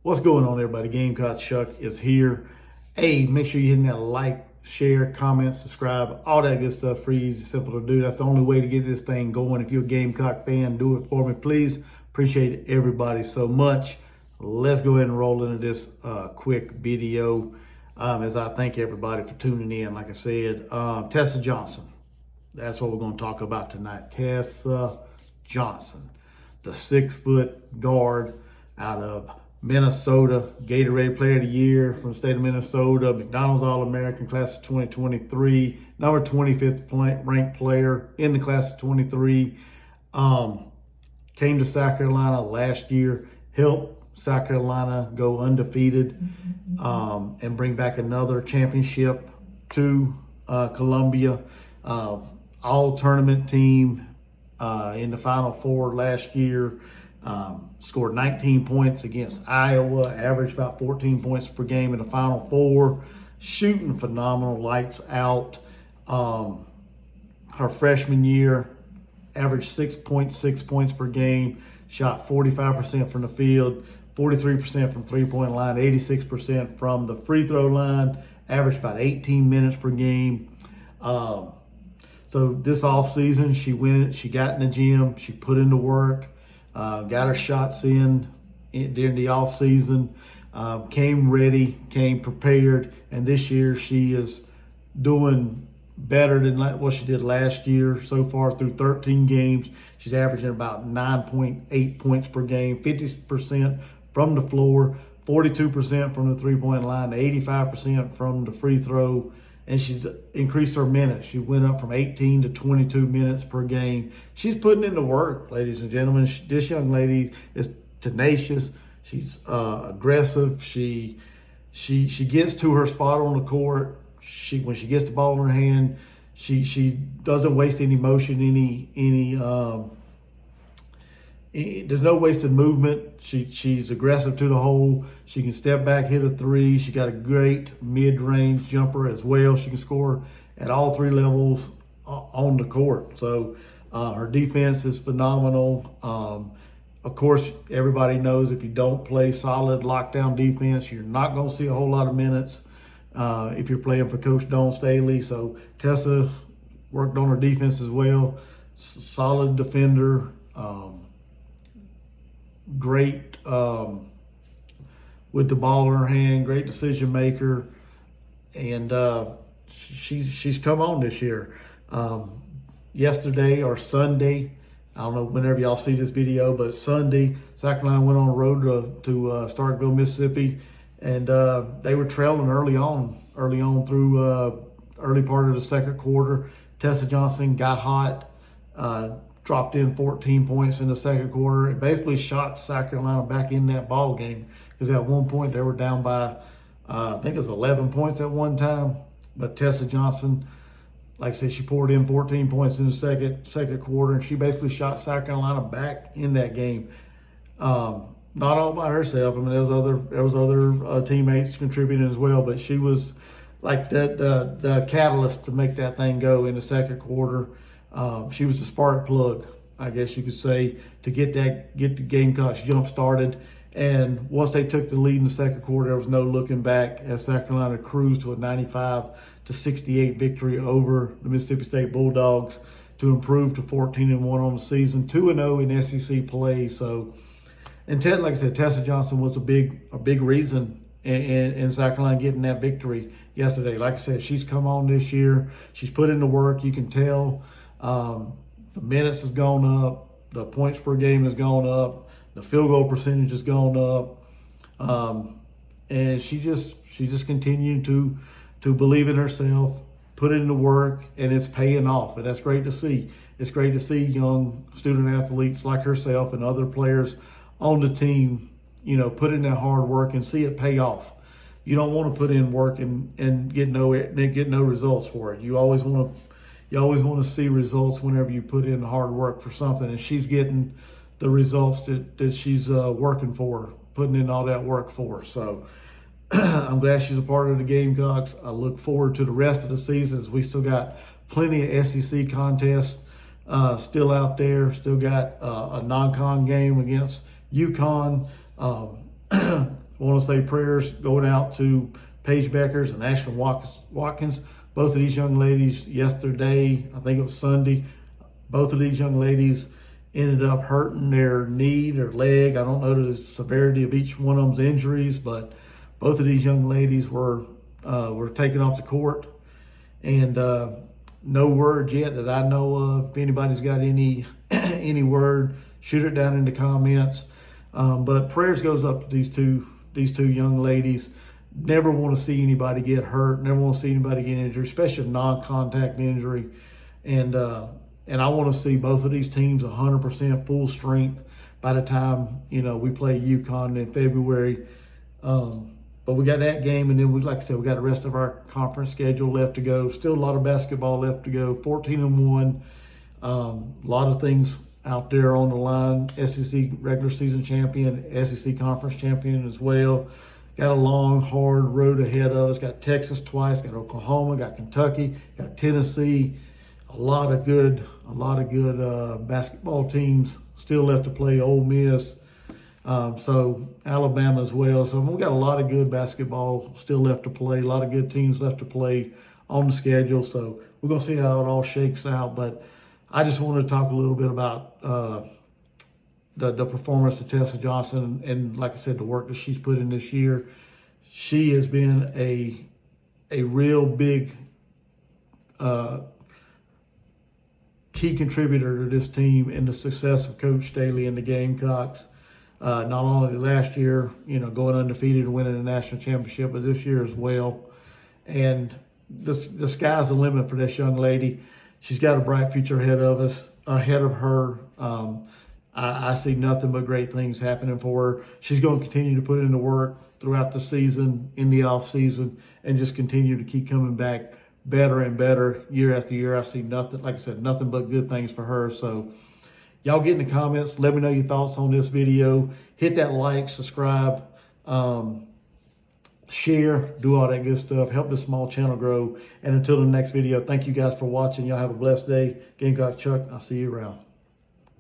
What's going on, everybody? Gamecock Chuck is here. Hey, make sure you're hitting that like, share, comment, subscribe, all that good stuff. Free, easy, simple to do. That's the only way to get this thing going. If you're a Gamecock fan, do it for me, please. Appreciate everybody so much. Let's go ahead and roll into this quick video as I thank everybody for tuning in. Like I said, Tessa Johnson. That's what we're going to talk about tonight. Tessa Johnson, the 6-foot guard out of Minnesota, Gatorade Player of the Year from the state of Minnesota, McDonald's All-American class of 2023, number 25th ranked player in the class of 23. Came to South Carolina last year, helped South Carolina go undefeated and bring back another championship to Columbia. All tournament team in the Final Four last year. Scored 19 points against Iowa, averaged about 14 points per game in the Final Four, shooting phenomenal, lights out. Her freshman year, averaged 6.6 points per game, shot 45% from the field, 43% from three-point line, 86% from the free throw line, averaged about 18 minutes per game. So this offseason, she got in the gym, she put in the work, got her shots in during the offseason, came ready, came prepared, and this year she is doing better than what she did last year. So far through 13 games, she's averaging about 9.8 points per game, 50% from the floor, 42% from the three-point line, 85% from the free throw. And she's increased her minutes. She went up from 18 to 22 minutes per game. She's putting in the work, ladies and gentlemen. This young lady is tenacious. She's aggressive. She gets to her spot on the court. When she gets the ball in her hand, she doesn't waste any motion, there's no wasted movement. She's aggressive to the hole. She can step back, hit a three. She got a great mid-range jumper as well. She can score at all three levels on the court. So her defense is phenomenal. Of course, everybody knows if you don't play solid lockdown defense, you're not going to see a whole lot of minutes if you're playing for Coach Don Staley. So Tessa worked on her defense as well. Solid defender. Great with the ball in her hand, great decision maker, and she's come on this year. Yesterday or Sunday, I don't know whenever y'all see this video, but Sunday, South Carolina went on the road to Starkville, Mississippi, and they were trailing early on through early part of the second quarter. Tessa Johnson got hot. Dropped in 14 points in the second quarter and basically shot South Carolina back in that ball game, because at one point they were down by, I think it was 11 points at one time. But Tessa Johnson, like I said, she poured in 14 points in the second quarter, and she basically shot South Carolina back in that game. Not all by herself. I mean, there was other teammates contributing as well, but she was like the catalyst to make that thing go in the second quarter. She was the spark plug, I guess you could say, to get the Gamecocks jump started. And once they took the lead in the second quarter, there was no looking back as South Carolina cruised to a 95-68 victory over the Mississippi State Bulldogs to improve to 14-1 on the season, 2-0 in SEC play. So, and like I said, Tessa Johnson was a big reason in South Carolina getting that victory yesterday. Like I said, she's come on this year. She's put in the work. You can tell. The minutes has gone up, the points per game has gone up, the field goal percentage has gone up, and she just continued to believe in herself, put in the work, and it's paying off, and that's great to see. It's great to see young student athletes like herself and other players on the team, put in that hard work and see it pay off. You don't want to put in work and get no results for it. You always want to see results whenever you put in hard work for something, and she's getting the results that she's working for, putting in all that work for. So I'm glad she's a part of the Gamecocks. I look forward to the rest of the season, as we still got plenty of SEC contests still out there. Still got a non-con game against UConn. want to say prayers going out to Paige Beckers and Ashlyn Watkins. Both of these young ladies yesterday, I think it was Sunday, both of these young ladies ended up hurting their knee, their leg. I don't know the severity of each one of them's injuries, but both of these young ladies were taken off the court. And no word yet that I know of. If anybody's got any any word, shoot it down in the comments. But prayers goes up to these two young ladies. Never want to see anybody get hurt. Never want to see anybody get injured, especially a non-contact injury. And I want to see both of these teams 100% full strength by the time we play UConn in February. But we got that game, and then like I said, we got the rest of our conference schedule left to go. Still a lot of basketball left to go. 14-1. A lot of things out there on the line. SEC regular season champion, SEC conference champion as well. Got a long, hard road ahead of us. Got Texas twice. Got Oklahoma. Got Kentucky. Got Tennessee. A lot of good basketball teams still left to play. Ole Miss. So Alabama as well. So we got a lot of good basketball still left to play. A lot of good teams left to play on the schedule. So we're going to see how it all shakes out. But I just wanted to talk a little bit about the performance of Tessa Johnson. And like I said, the work that she's put in this year. She has been a real big key contributor to this team and the success of Coach Staley and the Gamecocks. Not only last year, going undefeated and winning a national championship, but this year as well. And the sky's the limit for this young lady. She's got a bright future ahead of her. I see nothing but great things happening for her. She's going to continue to put in the work throughout the season, in the off season, and just continue to keep coming back better and better year after year. I see nothing, like I said, nothing but good things for her. So y'all get in the comments. Let me know your thoughts on this video. Hit that like, subscribe, share, do all that good stuff. Help this small channel grow. And until the next video, thank you guys for watching. Y'all have a blessed day. Gamecock Chuck, I'll see you around.